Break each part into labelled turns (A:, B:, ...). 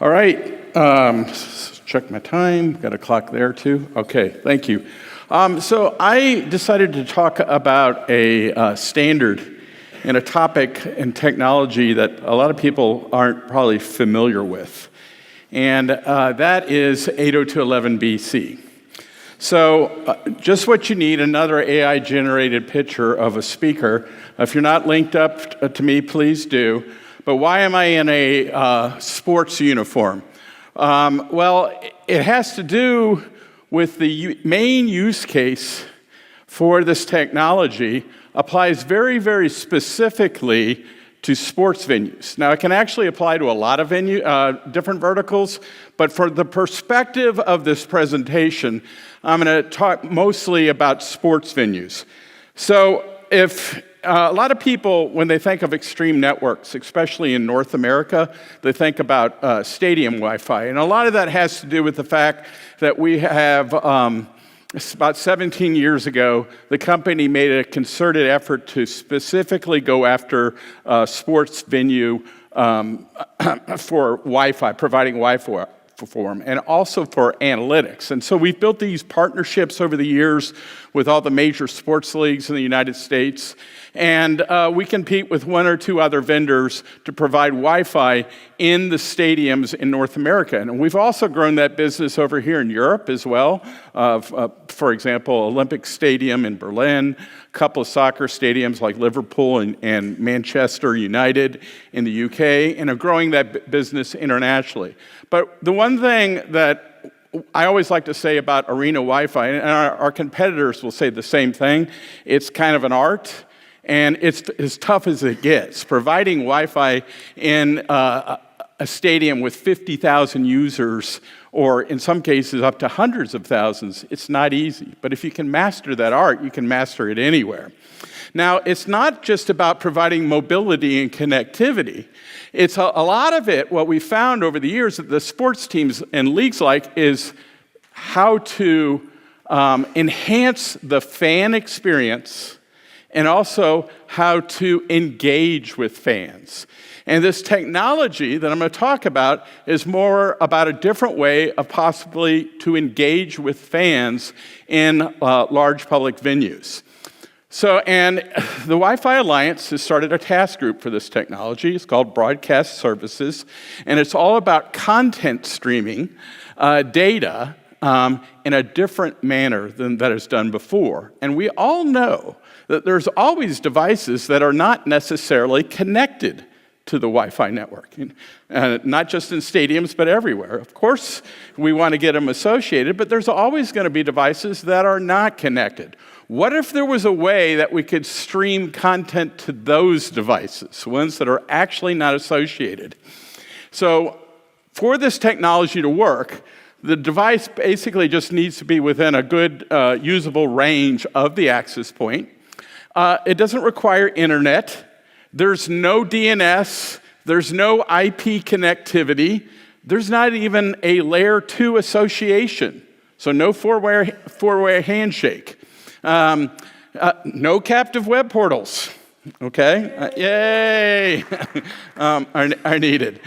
A: All right, check my time. Got a clock there too. Okay, thank you. So I decided to talk about a standard and a topic in technology that a lot of people aren't probably familiar with, and that is 802.11bc. So just what you need, another AI-generated picture of a speaker. If you're not linked up to me, please do. But why am I in a sports uniform? Well, it has to do with the main use case for this technology applies very, very specifically to sports venues. Now, it can actually apply to a lot of different verticals, but for the perspective of this presentation, I'm going to talk mostly about sports venues. So if a lot of people, when they think of extreme networks, especially in North America, they think about stadium Wi-Fi. And a lot of that has to do with the fact that we have, about 17 years ago, the company made a concerted effort to specifically go after sports venue for Wi-Fi, providing Wi-Fi for them, and also for analytics. And so we've built these partnerships over the years with all the major sports leagues in the United States, and we compete with one or two other vendors to provide Wi-Fi in the stadiums in North America. And we've also grown that business over here in Europe as well. For example, Olympic Stadium in Berlin, a couple of soccer stadiums like Liverpool and Manchester United in the UK, and are growing that business internationally. But the one thing that I always like to say about arena Wi-Fi, and our competitors will say the same thing, it's kind of an art, and it's as tough as it gets. Providing Wi-Fi in a stadium with 50,000 users, or in some cases up to hundreds of thousands, it's not easy. But if you can master that art, you can master it anywhere. Now, it's not just about providing mobility and connectivity. It's a lot of it, what we found over the years that the sports teams and leagues like is how to enhance the fan experience and also how to engage with fans. And this technology that I'm going to talk about is more about a different way of possibly to engage with fans in large public venues. So, and the Wi-Fi Alliance has started a task group for this technology. It's called Broadcast Services, and it's all about content streaming data in a different manner than that is done before. And we all know that there's always devices that are not necessarily connected to the Wi-Fi network, not just in stadiums, but everywhere. Of course, we want to get them associated, but there's always going to be devices that are not connected. What if there was a way that we could stream content to those devices, ones that are actually not associated? So for this technology to work, the device basically just needs to be within a good usable range of the access point. It doesn't require internet. There's no DNS. There's no IP connectivity. There's not even a layer 2 association. So no four-way handshake. No captive web portals, okay? Yay! are needed.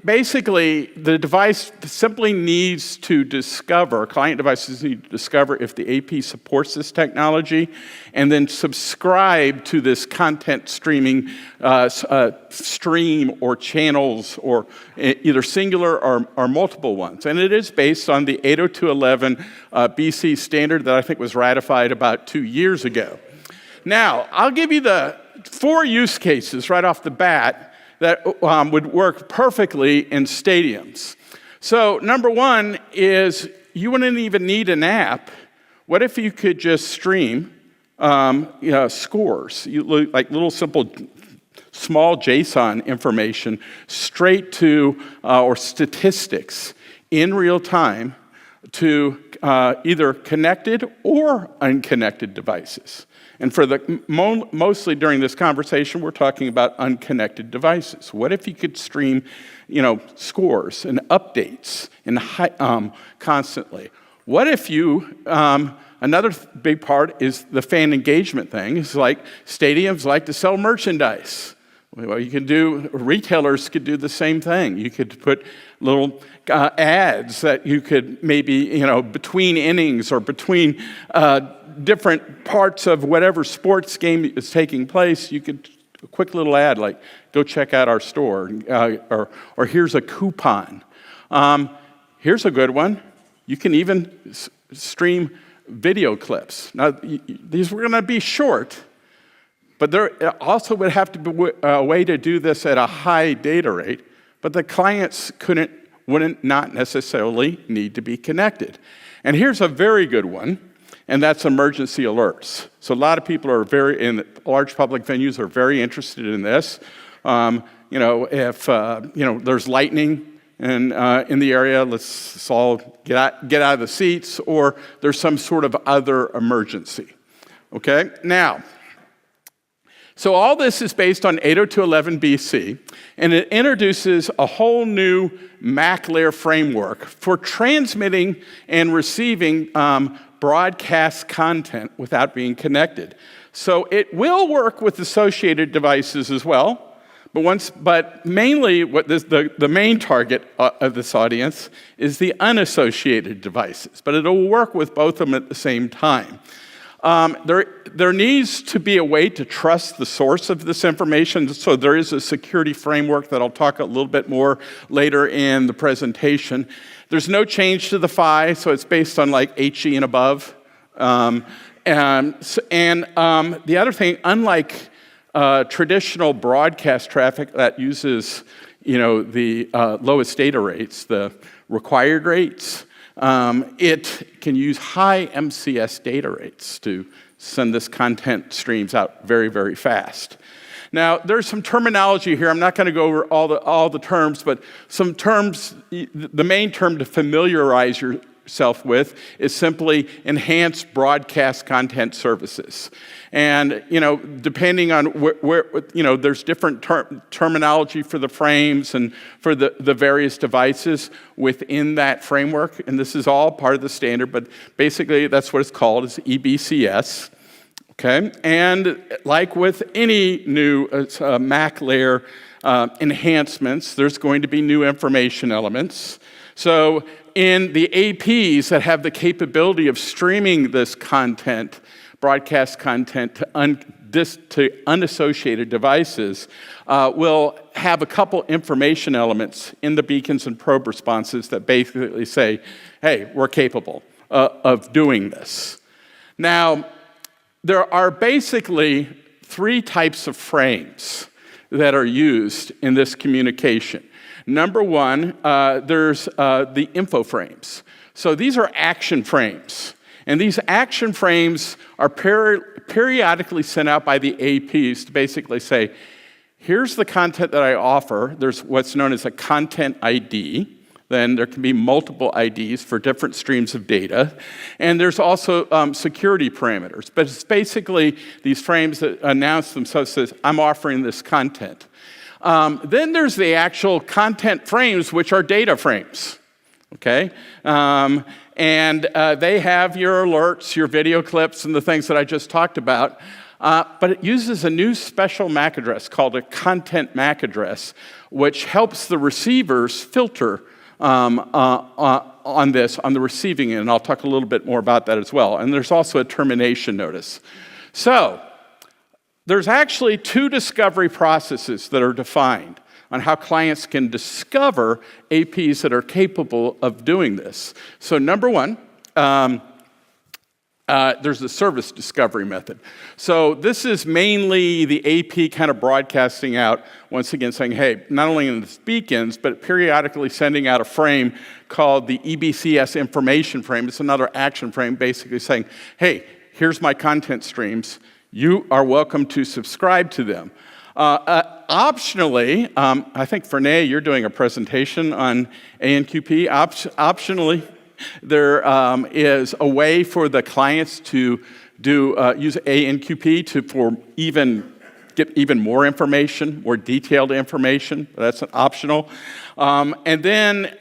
A: Basically, the device simply needs to discover, client devices need to discover if the AP supports this technology, and then subscribe to this content streaming stream or channels, or either singular or multiple ones. And it is based on the 802.11bc standard that I think was ratified about 2 years ago. Now, I'll give you the 4 use cases right off the bat that would work perfectly in stadiums. So number 1 is you wouldn't even need an app. What if you could just stream scores, like little simple small JSON information straight to, or statistics in real time to either connected or unconnected devices. And for mostly during this conversation, we're talking about unconnected devices. What if you could stream, scores and updates and constantly? What if you Another big part is the fan engagement thing. It's like stadiums like to sell merchandise. Well, retailers could do the same thing. You could put little ads that you could maybe, between innings or between different parts of whatever sports game is taking place, you could, a quick little ad like, go check out our store, or here's a coupon. Here's a good one. You can even stream video clips. Now, these were going to be short, but there also would have to be a way to do this at a high data rate, but the clients wouldn't not necessarily need to be connected. And here's a very good one, and that's emergency alerts. So a lot of people in large public venues are very interested in this. If there's lightning in the area, let's all get out of the seats, or there's some sort of other emergency. Okay, now, so all this is based on 802.11 BC, and it introduces a whole new MAC layer framework for transmitting and receiving broadcast content without being connected. So it will work with associated devices as well, but mainly the main target of this audience is the unassociated devices, but it'll work with both of them at the same time. There needs to be a way to trust the source of this information, so there is a security framework that I'll talk a little bit more later in the presentation. There's no change to the PHY, so it's based on like HE and above. The other thing, unlike traditional broadcast traffic that uses, the lowest data rates, the required rates, it can use high MCS data rates to send this content streams out very, very fast. Now, there's some terminology here. I'm not going to go over all the terms, but some terms, the main term to familiarize yourself with is simply enhanced broadcast content services. And, depending on where there's different terminology for the frames and for the various devices within that framework. And this is all part of the standard, but basically that's what it's called, is EBCS. Okay, and like with any new MAC layer enhancements, there's going to be new information elements. So in the APs that have the capability of streaming this content, broadcast content to unassociated devices, will have a couple information elements in the beacons and probe responses that basically say, hey, we're capable of doing this. Now, there are basically three types of frames that are used in this communication. Number one, there's the info frames. So these are action frames. And these action frames are periodically sent out by the APs to basically say, here's the content that I offer. There's what's known as a content ID. Then there can be multiple IDs for different streams of data. And there's also security parameters. But it's basically these frames that announce themselves, says, I'm offering this content. Then there's the actual content frames, which are data frames. Okay? And they have your alerts, your video clips, and the things that I just talked about. But it uses a new special MAC address called a content MAC address, which helps the receivers filter on the receiving end, and I'll talk a little bit more about that as well. And there's also a termination notice. So there's actually two discovery processes that are defined on how clients can discover APs that are capable of doing this. So number one, there's the service discovery method. So this is mainly the AP kind of broadcasting out, once again saying, hey, not only in the beacons, but periodically sending out a frame called the EBCS information frame. It's another action frame basically saying, hey, here's my content streams. You are welcome to subscribe to them. Optionally, I think Fernay, you're doing a presentation on ANQP. Optionally, there is a way for the clients to use ANQP for get even more information, more detailed information. That's an optional. And then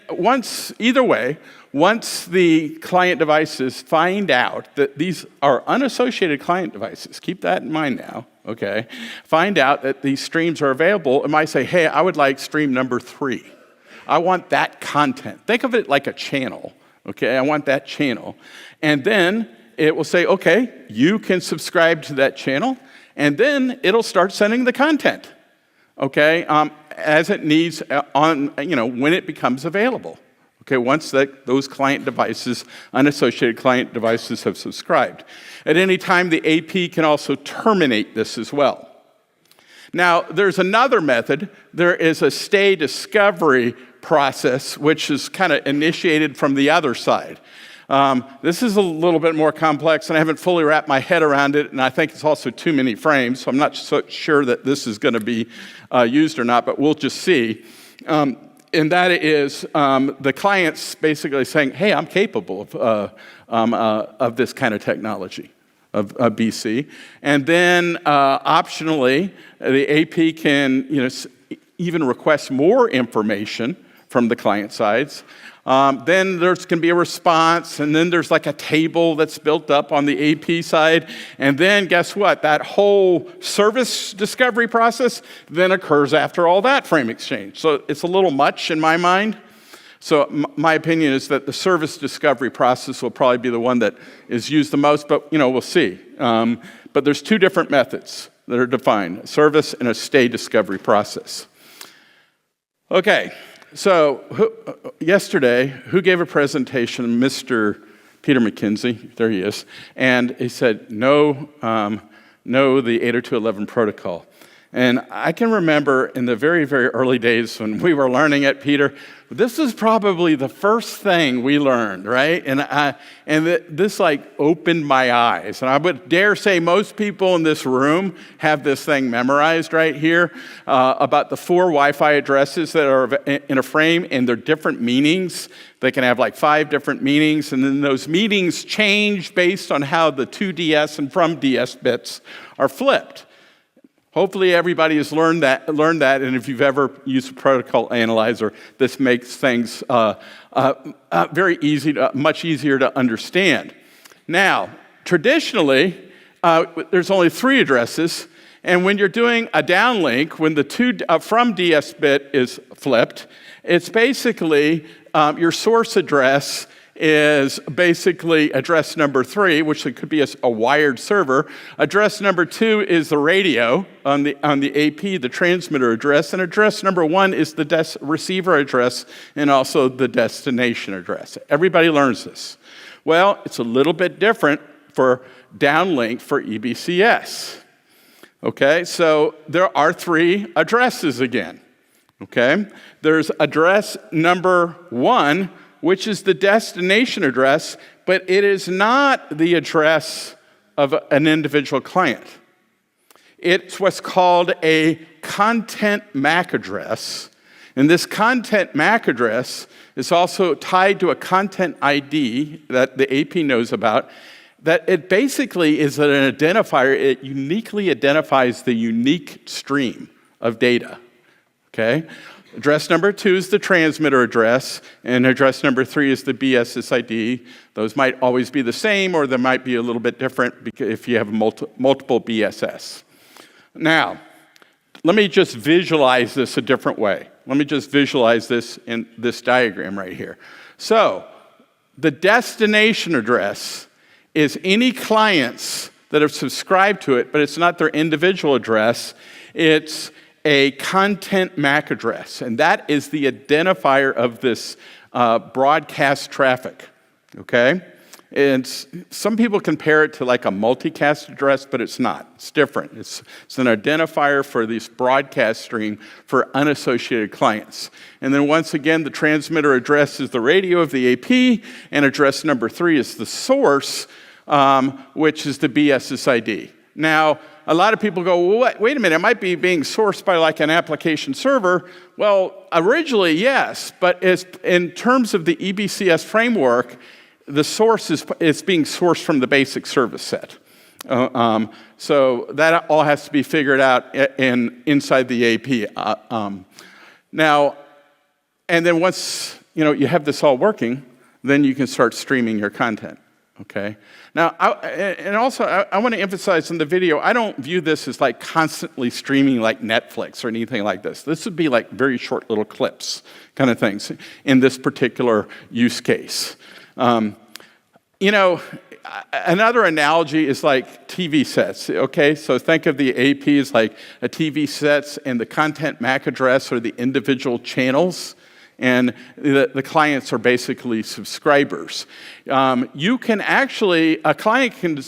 A: either way, once the client devices find out that these are unassociated client devices, keep that in mind now, okay? Find out that these streams are available, it might say, hey, I would like stream number 3. I want that content. Think of it like a channel, okay? I want that channel. And then it will say, okay, you can subscribe to that channel, and then it'll start sending the content, okay, as it needs when it becomes available. Okay, once those client devices, unassociated client devices have subscribed. At any time, the AP can also terminate this as well. Now, there's another method. There is a stay discovery process, which is kind of initiated from the other side. This is a little bit more complex, and I haven't fully wrapped my head around it, and I think it's also too many frames, so I'm not so sure that this is going to be used or not, but we'll just see. And that is the client's basically saying, hey, I'm capable of this kind of technology, of BC. And then optionally, the AP can even request more information from the client sides. Then there's can be a response, and then there's like a table that's built up on the AP side. And then guess what? That whole service discovery process then occurs after all that frame exchange. So it's a little much in my mind. So my opinion is that the service discovery process will probably be the one that is used the most, but we'll see. But there's 2 different methods that are defined, a service and a stay discovery process. Okay. So yesterday, who gave a presentation? Mr. Peter McKinsey, there he is, and he said, know the 802.11 protocol. And I can remember in the very, very early days when we were learning at Peter, this is probably the first thing we learned, right? And this opened my eyes. And I would dare say most people in this room have this thing memorized right here about the 4 Wi-Fi addresses that are in a frame and their different meanings. They can have 5 different meanings, and then those meanings change based on how the to DS and from DS bits are flipped. Hopefully everybody has learned that, and if you've ever used a protocol analyzer, this makes things very easy, much easier to understand. Now, traditionally, there's only 3 addresses, and when you're doing a downlink, when the from DS bit is flipped, it's basically your source address is basically address number 3, which could be a wired server. Address number 2 is the radio on the AP, the transmitter address, and address number 1 is the receiver address and also the destination address. Everybody learns this. Well, it's a little bit different for downlink for EBCS. Okay, so there are 3 addresses again. Okay, there's address number 1, which is the destination address, but it is not the address of an individual client. It's what's called a content MAC address, and this content MAC address is also tied to a content ID that the AP knows about, that it basically is an identifier. It uniquely identifies the unique stream of data, okay? Address number 2 is the transmitter address, and address number 3 is the BSSID. Those might always be the same, or they might be a little bit different if you have multiple BSS. Now, let me just visualize this a different way. Let me just visualize this in this diagram right here. So, the destination address is any clients that have subscribed to it, but it's not their individual address. It's a content MAC address, and that is the identifier of this broadcast traffic, okay? And some people compare it to a multicast address, but it's not. It's different. It's an identifier for this broadcast stream for unassociated clients. And then once again, the transmitter address is the radio of the AP, and address number 3 is the source, which is the BSSID. Now, a lot of people go, well, wait a minute, it might be being sourced by an application server. Well, originally, yes, but in terms of the EBCS framework, the source is being sourced from the basic service set. So that all has to be figured out inside the AP. Now, and then once you have this all working, then you can start streaming your content. Okay. Now, I want to emphasize in the video, I don't view this as like constantly streaming like Netflix or anything like this. This would be like very short little clips kind of things in this particular use case. Another analogy is like TV sets, okay? So think of the AP as like a TV sets, and the content MAC address are the individual channels, and the clients are basically subscribers. You can actually, a client can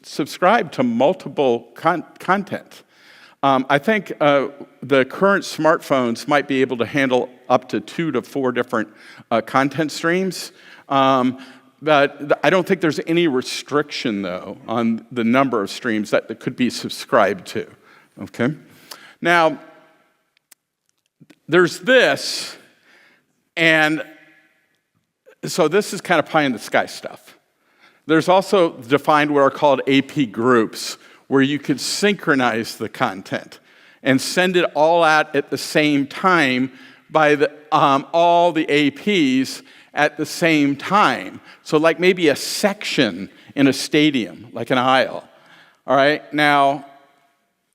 A: subscribe to multiple content. I think the current smartphones might be able to handle up to 2 to 4 different content streams. But I don't think there's any restriction, though, on the number of streams that could be subscribed to, okay? Now, there's this, and so this is kind of pie-in-the-sky stuff. There's also defined what are called AP groups, where you could synchronize the content and send it all out at the same time by all the APs at the same time. So like maybe a section in a stadium, like an aisle. All right, now,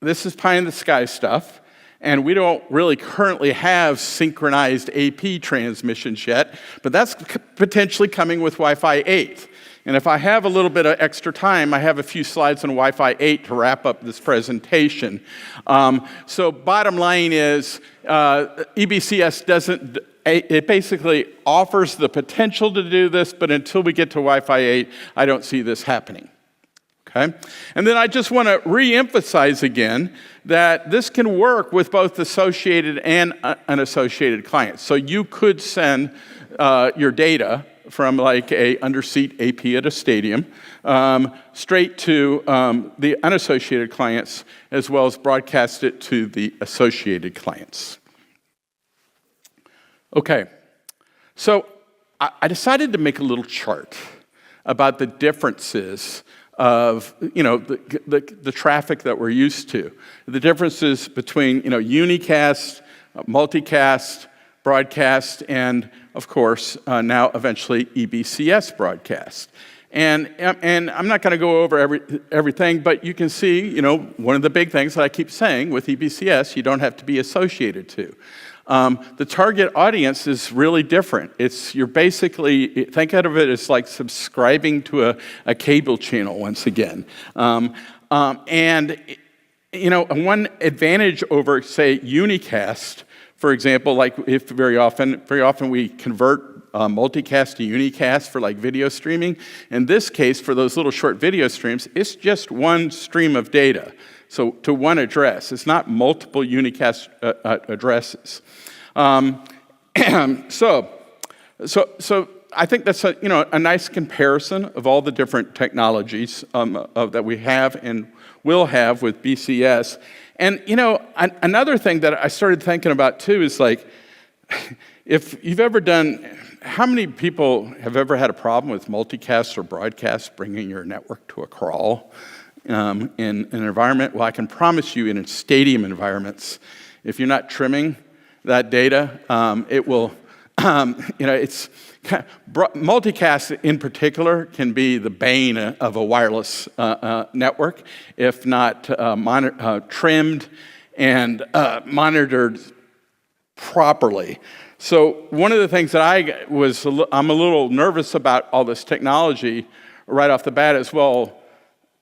A: this is pie-in-the-sky stuff, and we don't really currently have synchronized AP transmissions yet, but that's potentially coming with Wi-Fi 8. And if I have a little bit of extra time, I have a few slides on Wi-Fi 8 to wrap up this presentation. So bottom line is, EBCS doesn't, it basically offers the potential to do this, but until we get to Wi-Fi 8, I don't see this happening. Okay? And then I just want to re-emphasize again that this can work with both associated and unassociated clients. So you could send your data from like a underseat AP at a stadium straight to the unassociated clients, as well as broadcast it to the associated clients. Okay, so I decided to make a little chart about the differences of, the traffic that we're used to. The differences between, unicast, multicast, broadcast, and of course, now eventually EBCS broadcast. And I'm not going to go over everything, but you can see, one of the big things that I keep saying with EBCS, you don't have to be associated to. The target audience is really different. You're basically, think of it as like subscribing to a cable channel once again. One advantage over, say, unicast, for example, like if very often we convert multicast to unicast for like video streaming. In this case, for those little short video streams, it's just one stream of data. So to one address, it's not multiple unicast addresses. So I think that's a nice comparison of all the different technologies that we have and will have with BCS. And another thing that I started thinking about too is like, if you've ever how many people have ever had a problem with multicast or broadcast bringing your network to a crawl? In an environment, well, I can promise you in stadium environments, if you're not trimming that data, it will, multicast in particular can be the bane of a wireless network, if not trimmed and monitored properly. So one of the things that I'm a little nervous about all this technology right off the bat as well,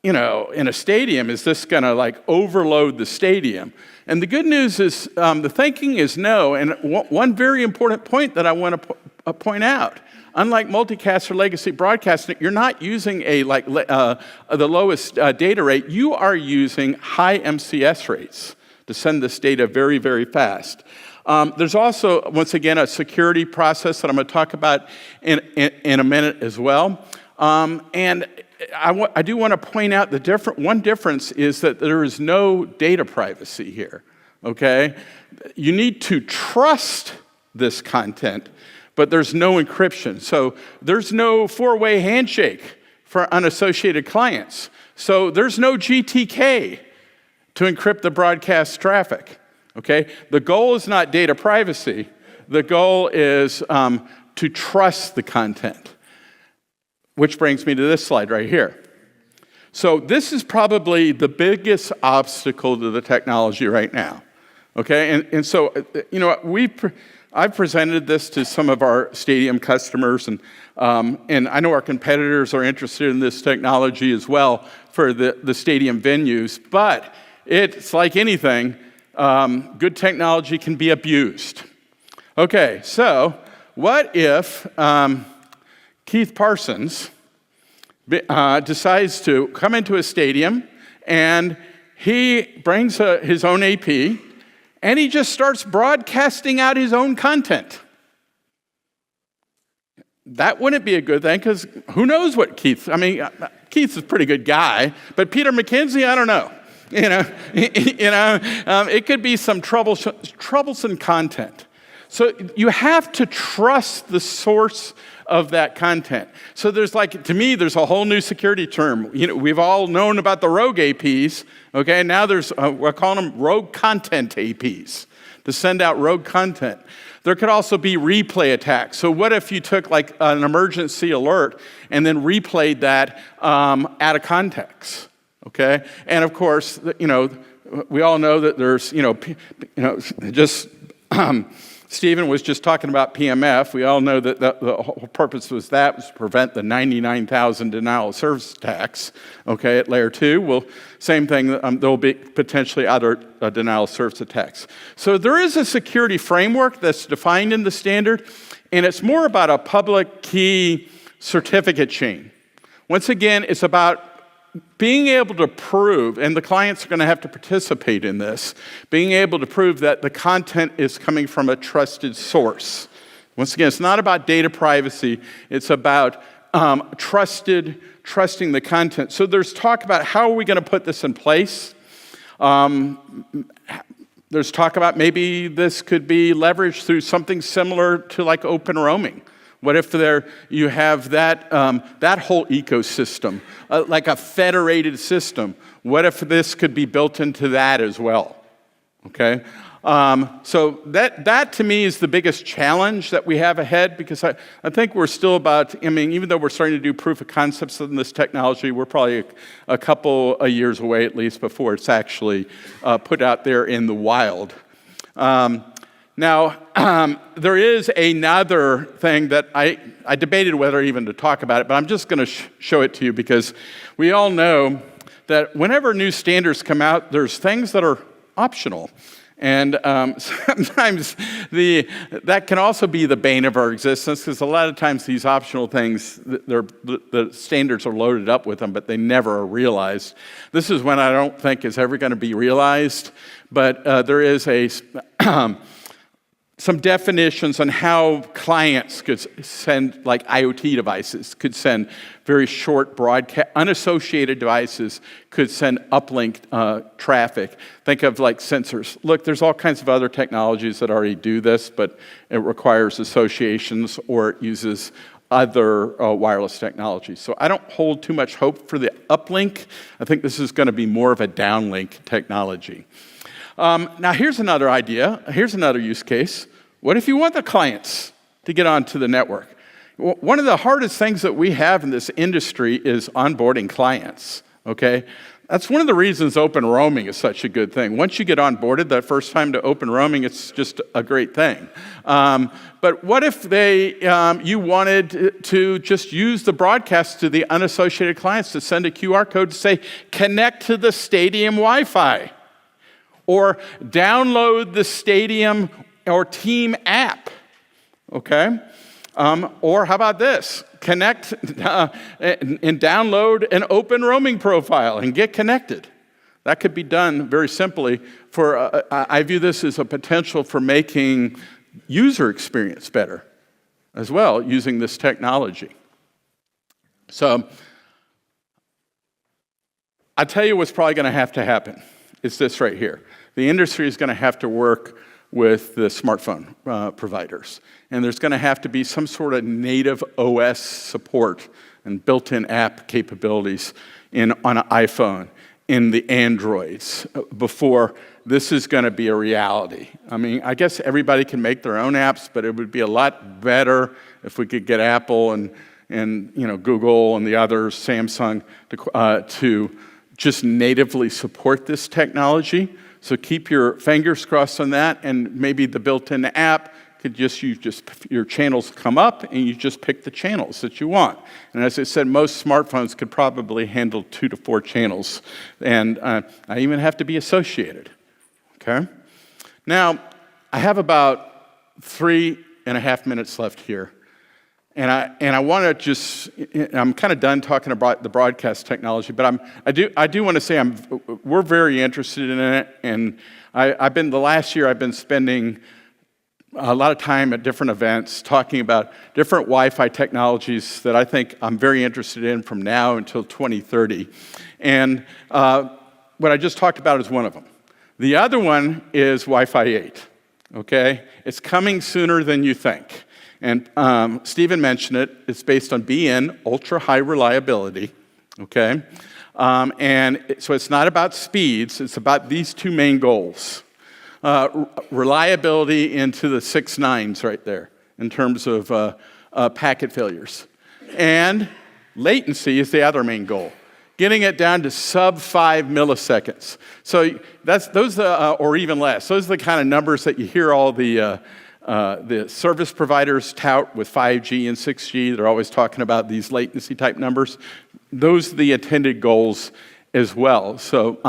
A: in a stadium, is this going to like overload the stadium? And the good news is the thinking is no. And one very important point that I want to point out, unlike multicast or legacy broadcasting, you're not using the lowest data rate. You are using high MCS rates to send this data very, very fast. There's also, once again, a security process that I'm going to talk about in a minute as well. And I do want to point out one difference is that there is no data privacy here, okay? You need to trust this content, but there's no encryption. So there's no four-way handshake for unassociated clients. So there's no GTK to encrypt the broadcast traffic, okay? The goal is not data privacy. The goal is to trust the content. Which brings me to this slide right here. So this is probably the biggest obstacle to the technology right now. Okay, and so, I've presented this to some of our stadium customers, and I know our competitors are interested in this technology as well for the stadium venues, but it's like anything, good technology can be abused. Okay, so what if Keith Parsons decides to come into a stadium and he brings his own AP and he just starts broadcasting out his own content? That wouldn't be a good thing, because who knows what Keith's a pretty good guy, but Peter McKenzie, I don't know. It could be some troublesome content. So you have to trust the source of that content. So to me, there's a whole new security term. We've all known about the rogue APs, okay? Now we're calling them rogue content APs, to send out rogue content. There could also be replay attacks. So what if you took like an emergency alert and then replayed that out of context, okay? And of course, we all know that there's, Stephen was just talking about PMF. We all know that the whole purpose was to prevent the 99,000 denial of service attacks, okay, at layer 2. Well, same thing, there will be potentially other denial of service attacks. So there is a security framework that's defined in the standard, and it's more about a public key certificate chain. Once again, it's about being able to prove, and the clients are going to have to participate in this, being able to prove that the content is coming from a trusted source. Once again, it's not about data privacy, it's about trusting the content. So there's talk about how are we going to put this in place. There's talk about maybe this could be leveraged through something similar to like open roaming. What if you have that whole ecosystem, like a federated system? What if this could be built into that as well? Okay, so that to me is the biggest challenge that we have ahead, because I think we're still even though we're starting to do proof of concepts in this technology, we're probably a couple of years away at least before it's actually put out there in the wild. Now, there is another thing that I debated whether even to talk about it, but I'm just going to show it to you, because we all know that whenever new standards come out, there's things that are optional. And sometimes that can also be the bane of our existence, because a lot of times these optional things, the standards are loaded up with them, but they never are realized. This is one I don't think is ever going to be realized, but there is some definitions on how clients could send, like IoT devices, could send very short broadcast, unassociated devices could send uplink traffic. Think of like sensors. Look, there's all kinds of other technologies that already do this, but it requires associations or it uses other wireless technologies. So I don't hold too much hope for the uplink. I think this is going to be more of a downlink technology. Now, here's another idea. Here's another use case. What if you want the clients to get onto the network? One of the hardest things that we have in this industry is onboarding clients, okay? That's one of the reasons open roaming is such a good thing. Once you get onboarded that first time to open roaming, it's just a great thing. But what if you wanted to just use the broadcast to the unassociated clients to send a QR code to say, connect to the stadium Wi-Fi, or download the stadium or team app, okay? Or how about this? Connect and download an open roaming profile and get connected. That could be done very simply. I view this as a potential for making user experience better as well using this technology. So I'll tell you what's probably going to have to happen. It's this right here. The industry is going to have to work with the smartphone providers. And there's going to have to be some sort of native OS support and built-in app capabilities on an iPhone. in the Androids before this is going to be a reality. I mean, I guess everybody can make their own apps, but it would be a lot better if we could get Apple and Google and the others, Samsung, to just natively support this technology. So keep your fingers crossed on that, and maybe the built-in app could your channels come up, and you just pick the channels that you want. And as I said, most smartphones could probably handle 2 to 4 channels, and I even have to be associated. Okay. Now, I have about 3.5 minutes left here. And I want to just, I'm kind of done talking about the broadcast technology, but I do want to say we're very interested in it, and the last year I've been spending a lot of time at different events talking about different Wi-Fi technologies that I think I'm very interested in from now until 2030. And what I just talked about is one of them. The other one is Wi-Fi 8, okay? It's coming sooner than you think. And Stephen mentioned it. It's based on BN, ultra-high reliability, okay? So it's not about speeds. It's about these 2 main goals. Reliability into the 6 nines right there in terms of packet failures. And latency is the other main goal. Getting it down to sub 5 milliseconds. So or even less. Those are the kind of numbers that you hear all the service providers tout with 5G and 6G. They're always talking about these latency type numbers. Those are the intended goals as well. So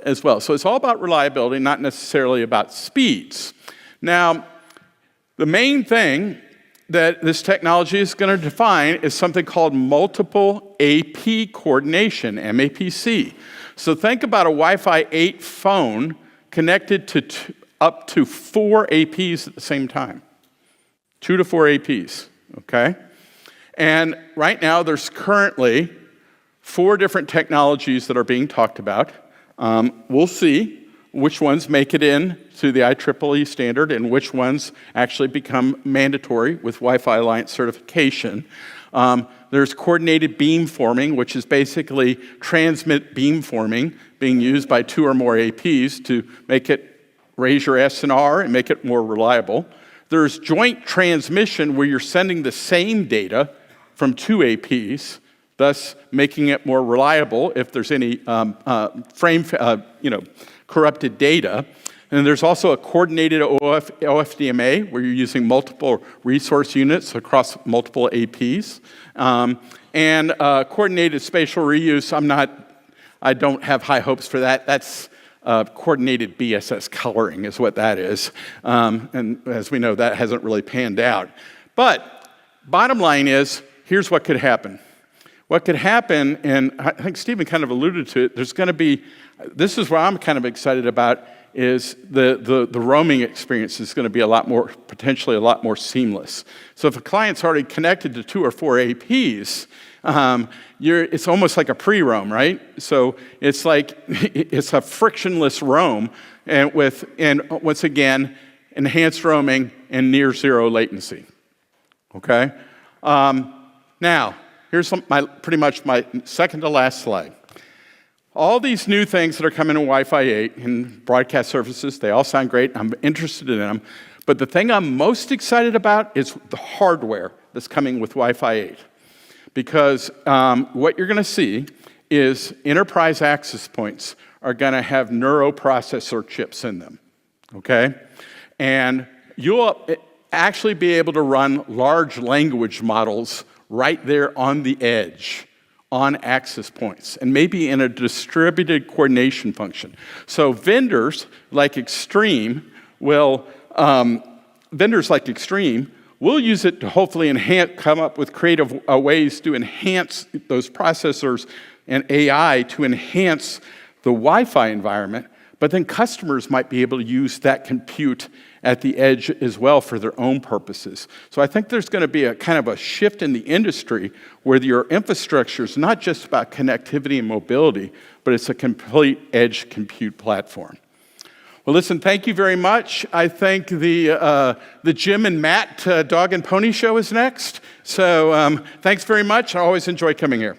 A: it's all about reliability, not necessarily about speeds. Now, the main thing that this technology is going to define is something called multiple AP coordination, MAPC. So think about a Wi-Fi 8 phone connected to up to 4 APs at the same time. 2 to 4 APs, okay? And right now, there's currently 4 different technologies that are being talked about. We'll see which ones make it in to the IEEE standard and which ones actually become mandatory with Wi-Fi Alliance certification. There's coordinated beamforming, which is basically transmit beamforming being used by 2 or more APs to make it raise your SNR and make it more reliable. There's joint transmission where you're sending the same data from 2 APs, thus making it more reliable if there's any corrupted data. And there's also a coordinated OFDMA where you're using multiple resource units across multiple APs. And coordinated spatial reuse, I don't have high hopes for that. That's coordinated BSS coloring is what that is. And as we know, that hasn't really panned out. But bottom line is, here's what could happen. What could happen, and I think Stephen kind of alluded to it, this is what I'm kind of excited about, is the roaming experience is going to be potentially a lot more seamless. So if a client's already connected to 2 or 4 APs, it's almost like a pre-roam, right? So it's a frictionless roam, and once again, enhanced roaming and near zero latency. Okay? Now, here's pretty much my second to last slide. All these new things that are coming in Wi-Fi 8 and broadcast services, they all sound great. I'm interested in them. But the thing I'm most excited about is the hardware that's coming with Wi-Fi 8. Because what you're going to see is enterprise access points are going to have neuroprocessor chips in them. Okay? And you'll actually be able to run large language models right there on the edge, on access points, and maybe in a distributed coordination function. So vendors like Extreme will use it to hopefully come up with creative ways to enhance those processors and AI to enhance the Wi-Fi environment, but then customers might be able to use that compute at the edge as well for their own purposes. So I think there's going to be a kind of a shift in the industry where your infrastructure is not just about connectivity and mobility, but it's a complete edge compute platform. Well, listen, thank you very much. I think the Jim and Matt Dog and Pony Show is next. So thanks very much. I always enjoy coming here.